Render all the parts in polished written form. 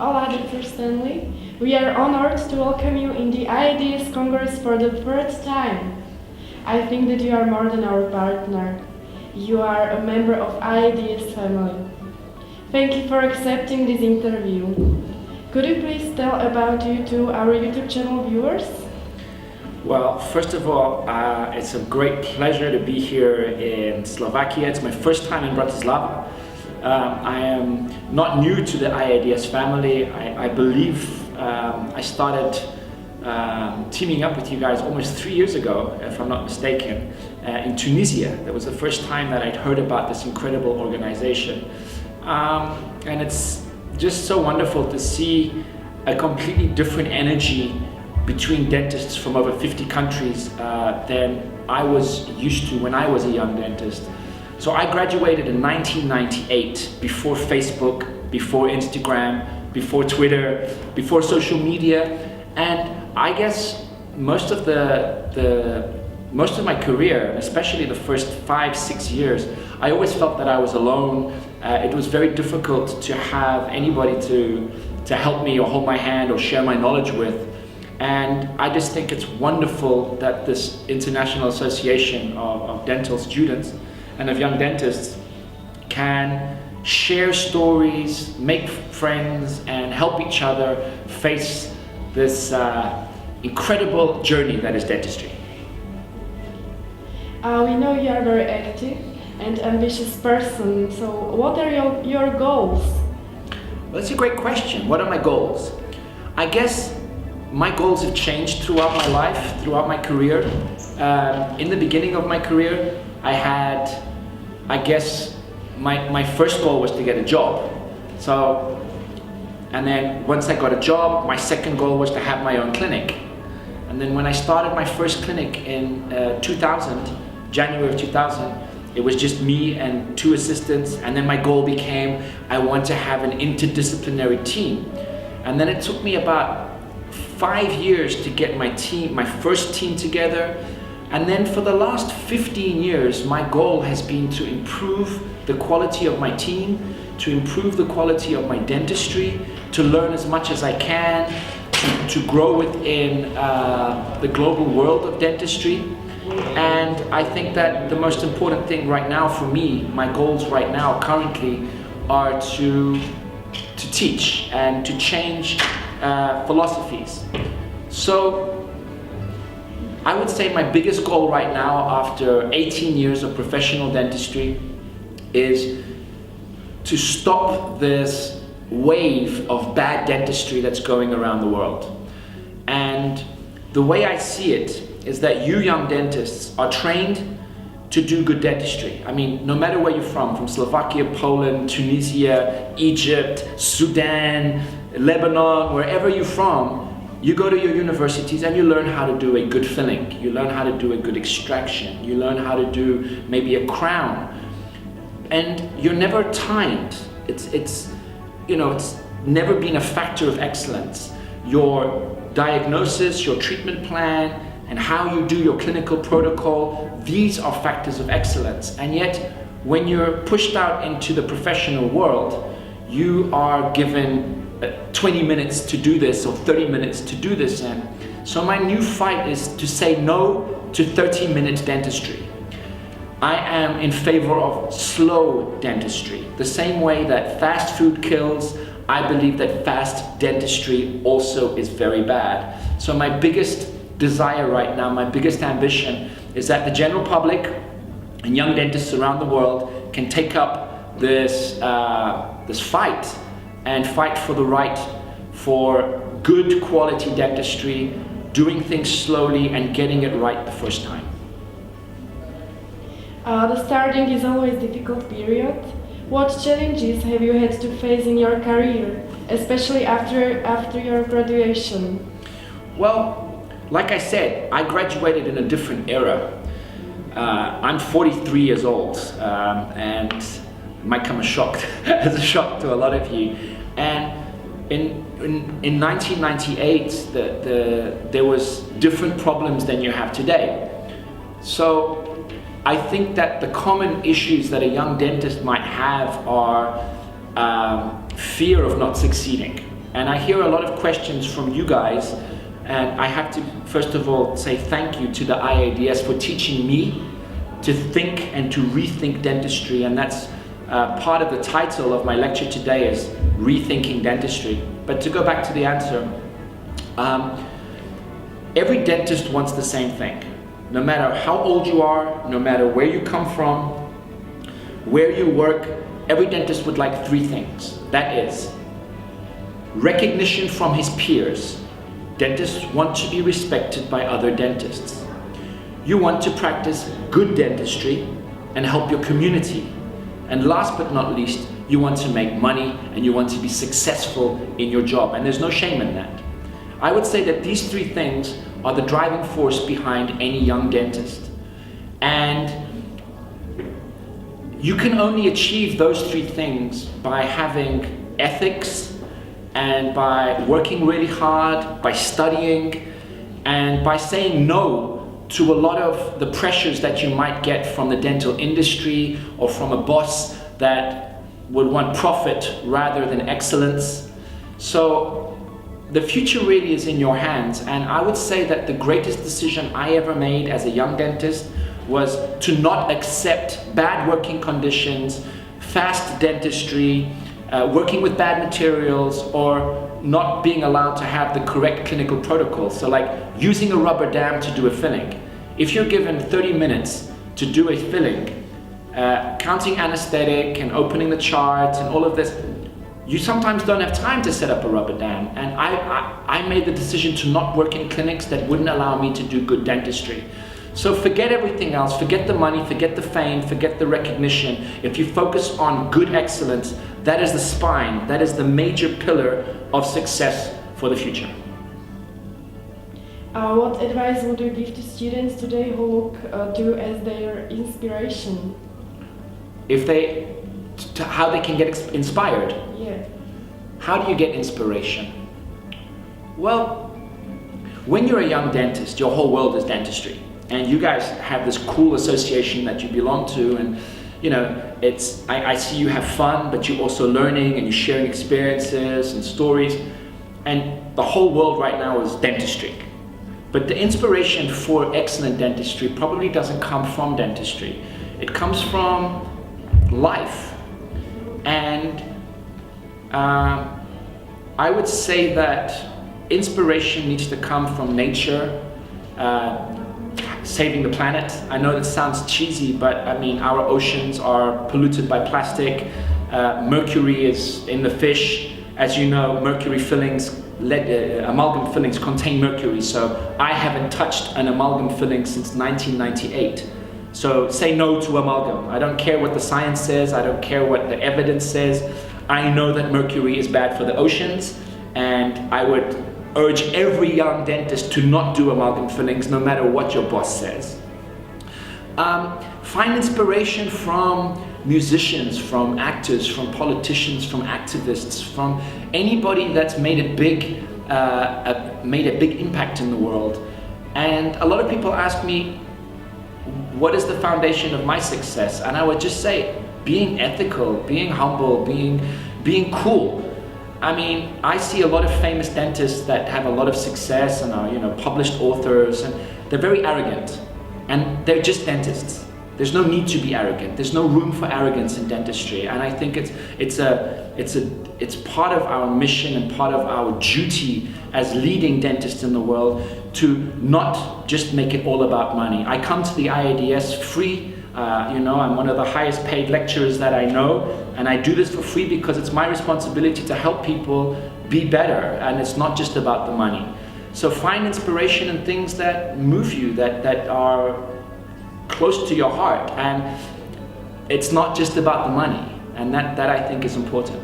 Hola, Dr. Stanley. We are honored to welcome you in the IADS Congress for the first time. I think that you are more than our partner. You are a member of IADS family. Thank you for accepting this interview. Could you please tell about you to our YouTube channel viewers? Well, first of all, it's a great pleasure to be here in Slovakia. It's my first time in Bratislava. I am not new to the IADS family. I believe I started teaming up with you guys almost 3 years ago, if I'm not mistaken, in Tunisia. That was the first time that I'd heard about this incredible organization. And it's just so wonderful to see a completely different energy between dentists from over 50 countries than I was used to when I was a young dentist. So I graduated in 1998, before Facebook, before Instagram, before Twitter, before social media, and I guess most of my career, especially the first 5-6 years, I always felt that I was alone. It was very difficult to have anybody to help me or hold my hand or share my knowledge with. And I just think it's wonderful that this International Association of Dental Students and of young dentists can share stories, make friends, and help each other face this incredible journey that is dentistry. We know you are a very active and ambitious person, so what are your goals? Well, that's a great question. What are my goals? I guess my goals have changed throughout my life, throughout my career. In the beginning of my career, I guess my first goal was to get a job. And then once I got a job, my second goal was to have my own clinic. And then when I started my first clinic in 2000, January of 2000, it was just me and 2 assistants. And then my goal became, I want to have an interdisciplinary team. And then it took me about 5 years to get my first team together. And then for the last 15 years, my goal has been to improve the quality of my team, to improve the quality of my dentistry, to learn as much as I can, to grow within the global world of dentistry. And I think that the most important thing right now for me, my goals right now currently, are to teach and to change philosophies. So I would say my biggest goal right now, after 18 years of professional dentistry, is to stop this wave of bad dentistry that's going around the world. And the way I see it is that you young dentists are trained to do good dentistry. I mean, no matter where you're from Slovakia, Poland, Tunisia, Egypt, Sudan, Lebanon, wherever you're from, you go to your universities and you learn how to do a good filling. You learn how to do a good extraction. You learn how to do maybe a crown. And you're never timed. It's never been a factor of excellence. Your diagnosis, your treatment plan, and how you do your clinical protocol, these are factors of excellence. And yet, when you're pushed out into the professional world, you are given 20 minutes to do this or 30 minutes to do this. And so my new fight is to say no to 30-minute dentistry. I am in favor of slow dentistry. The same way that fast food kills, I believe that fast dentistry also is very bad. So my biggest desire right now, my biggest ambition, is that the general public and young dentists around the world can take up this fight and fight for the right for good quality dentistry, doing things slowly and getting it right the first time. The starting is always a difficult period. What challenges have you had to face in your career, especially after your graduation? Well, like I said, I graduated in a different era. I'm 43 years old, and it might come as a shock to a lot of you. And in 1998, there was different problems than you have today. So I think that the common issues that a young dentist might have are fear of not succeeding. And I hear a lot of questions from you guys, and I have to first of all say thank you to the IADS for teaching me to think and to rethink dentistry, and that's part of the title of my lecture today is Rethinking Dentistry. But to go back to the answer, every dentist wants the same thing. No matter how old you are, no matter where you come from, where you work, every dentist would like three things. That is, recognition from his peers. Dentists want to be respected by other dentists. You want to practice good dentistry and help your community. And last but not least, you want to make money and you want to be successful in your job. And there's no shame in that. I would say that these three things are the driving force behind any young dentist. And you can only achieve those three things by having ethics and by working really hard, by studying, and by saying no to a lot of the pressures that you might get from the dental industry or from a boss that would want profit rather than excellence. So the future really is in your hands, and I would say that the greatest decision I ever made as a young dentist was to not accept bad working conditions, fast dentistry, working with bad materials, or not being allowed to have the correct clinical protocols. So like using a rubber dam to do a filling. If you're given 30 minutes to do a filling, counting anesthetic and opening the charts and all of this, you sometimes don't have time to set up a rubber dam. And I made the decision to not work in clinics that wouldn't allow me to do good dentistry. So forget everything else, forget the money, forget the fame, forget the recognition. If you focus on good excellence, that is the spine, that is the major pillar of success for the future. What advice would you give to students today who look to you as their inspiration? How they can get inspired? Yeah. How do you get inspiration? Well, when you're a young dentist, your whole world is dentistry. And you guys have this cool association that you belong to, and you know, I see you have fun, but you're also learning and you're sharing experiences and stories. And the whole world right now is dentistry. But the inspiration for excellent dentistry probably doesn't come from dentistry. It comes from life. And I would say that inspiration needs to come from nature, saving the planet. I know that sounds cheesy, but I mean, our oceans are polluted by plastic. Mercury is in the fish. As you know, mercury fillings, amalgam fillings contain mercury, so I haven't touched an amalgam filling since 1998. So say no to amalgam. I don't care what the science says, I don't care what the evidence says. I know that mercury is bad for the oceans, and I would urge every young dentist to not do amalgam fillings no matter what your boss says. Find inspiration from musicians, from actors, from politicians, from activists, from anybody that's made a big impact in the world. And a lot of people ask me, what is the foundation of my success? And I would just say, being ethical, being humble, being cool. I mean, I see a lot of famous dentists that have a lot of success and are, you know, published authors, and they're very arrogant, and they're just dentists. There's no need to be arrogant. There's no room for arrogance in dentistry, and I think it's part of our mission and part of our duty as leading dentists in the world to not just make it all about money. I come to the IADS free. You know, I'm one of the highest paid lecturers that I know, and I do this for free because it's my responsibility to help people be better, and it's not just about the money. So find inspiration in things that move you, that are close to your heart, and it's not just about the money, and that I think is important.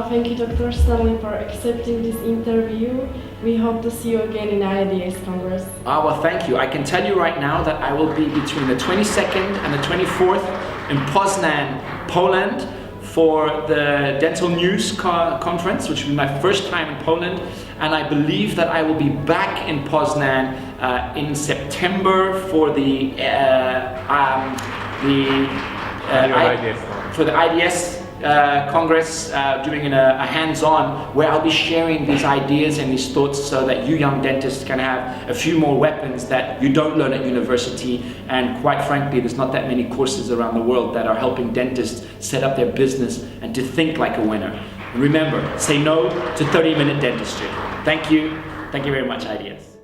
Thank you, Dr. Stanley, for accepting this interview. We hope to see you again in IADS Congress. Well, thank you. I can tell you right now that I will be between the 22nd and the 24th in Poznan, Poland, for the Dental News Conference, which will be my first time in Poland. And I believe that I will be back in Poznan in September for the IDS Congress, doing a hands-on where I'll be sharing these ideas and these thoughts so that you young dentists can have a few more weapons that you don't learn at university. And quite frankly, there's not that many courses around the world that are helping dentists set up their business and to think like a winner. And remember, say no to 30-minute dentistry. Thank you. Thank you very much, IADS.